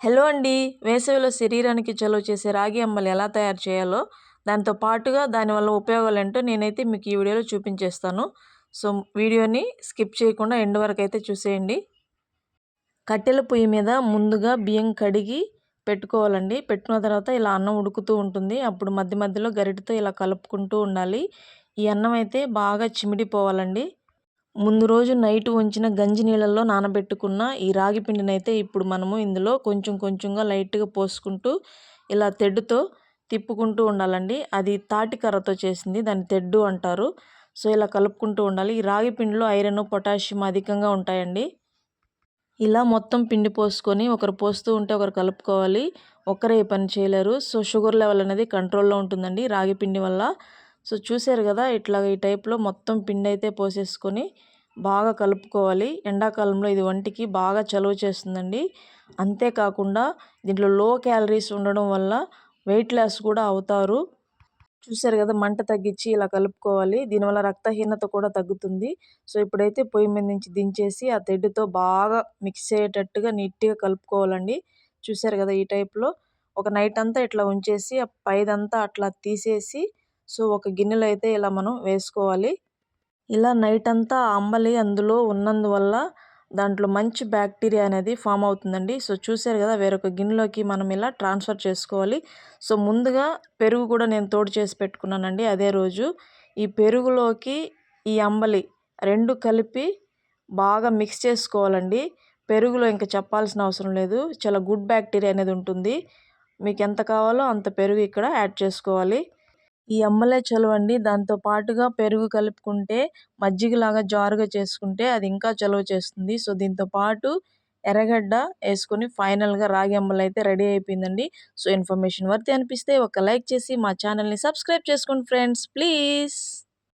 Hello అండి. వేసవిలో శరీరానికి చలువ చేసే రాగి అంబలి ఎలా తయారు చేయాలో, దాంతో పాటుగా దానివల్ల ఉపయోగాలేంటో నేనైతే మీకు ఈ వీడియోలో చూపించేస్తాను. సో, వీడియోని స్కిప్ చేయకుండా ఎండ్ వరకైతే చూసేయండి. కట్టెల పొయ్యి మీద ముందుగా బియ్యం కడిగి పెట్టుకోవాలండి. పెట్టుకున్న తర్వాత ఇలా అన్నం ఉడుకుతూ ఉంటుంది. అప్పుడు మధ్య మధ్యలో గరిటెతో ఇలా కలుపుకుంటూ ఉండాలి. ఈ అన్నం అయితే బాగా చిమిడిపోవాలండి. ముందు రోజు నైట్ ఉంచిన గంజి నీళ్ళల్లో నానబెట్టుకున్న ఈ రాగి పిండినైతే ఇప్పుడు మనము ఇందులో కొంచెం కొంచెంగా లైట్‌గా పోసుకుంటూ ఇలా తెడ్డుతో తిప్పుకుంటూ ఉండాలండి. అది తాటి కర్రతో చేసింది. దాన్ని తెడ్డు అంటారు. సో, ఇలా కలుపుకుంటూ ఉండాలి. ఈ రాగి పిండిలో ఐరన్, పొటాషియం అధికంగా ఉంటాయండి. ఇలా మొత్తం పిండి పోసుకొని ఒకరు పోస్తూ ఉంటే ఒకరు కలుపుకోవాలి. ఒక్కరే ఈ పని చేయలేరు. సో, షుగర్ లెవెల్ అనేది కంట్రోల్‌లో ఉంటుందండి రాగి పిండి వల్ల. సో, చూసారు కదా! ఇట్లా ఈ టైప్‌లో మొత్తం పిండైతే పోసేసుకొని బాగా కలుపుకోవాలి. ఎండాకాలంలో ఇది ఒంటికి బాగా చలువ చేస్తుందండి. అంతేకాకుండా దీంట్లో లో క్యాలరీస్ ఉండడం వల్ల వెయిట్ లాస్ కూడా అవుతారు. చూసారు కదా! మంట తగ్గించి ఇలా కలుపుకోవాలి. దీనివల్ల రక్తహీనత కూడా తగ్గుతుంది. సో, ఇప్పుడైతే పొయ్యి మీద నుంచి దించేసి ఆ తెడ్డుతో బాగా మిక్స్ అయ్యేటట్టుగా నీట్‌గా కలుపుకోవాలండి. చూసారు కదా! ఈ టైప్‌లో ఒక నైట్ అంతా ఇట్లా ఉంచేసి ఆ పైదంతా అట్లా తీసేసి సో, ఒక గిన్నెలో అయితే ఇలా మనం వేసుకోవాలి. ఇలా నైట్ అంతా ఆ అంబలి అందులో ఉన్నందువల్ల దాంట్లో మంచి బ్యాక్టీరియా అనేది ఫామ్ అవుతుందండి. సో, చూసారు కదా! వేరొక గిన్నెలోకి మనం ఇలా ట్రాన్స్‌ఫర్ చేసుకోవాలి. సో, ముందుగా పెరుగు కూడా నేను తోడు చేసి పెట్టుకున్నానండి అదే రోజు. ఈ పెరుగులోకి ఈ అంబలి 2 కలిపి బాగా మిక్స్ చేసుకోవాలండి. పెరుగులో ఇంక చెప్పాల్సిన అవసరం లేదు. చాలా గుడ్ బ్యాక్టీరియా అనేది ఉంటుంది. మీకెంత కావాలో అంత పెరుగు ఇక్కడ యాడ్ చేసుకోవాలి. ఈ అంబలే చలువండి. దాంతో పాటుగా పెరుగు కలుపుకుంటే మజ్జిగలాగా జారుగా చేసుకుంటే అది ఇంకా చలువ చేస్తుంది. సో, దీంతో పాటు ఎర్రగడ్డ ఏసుకొని ఫైనల్‌గా రాగి అంబలైతే రెడీ అయిపోయిందండి. సో, ఇన్ఫర్మేషన్ వర్తీ అనిపిస్తే ఒక లైక్ చేసి మా ఛానల్‌ని సబ్స్క్రైబ్ చేసుకోండి ఫ్రెండ్స్ ప్లీజ్.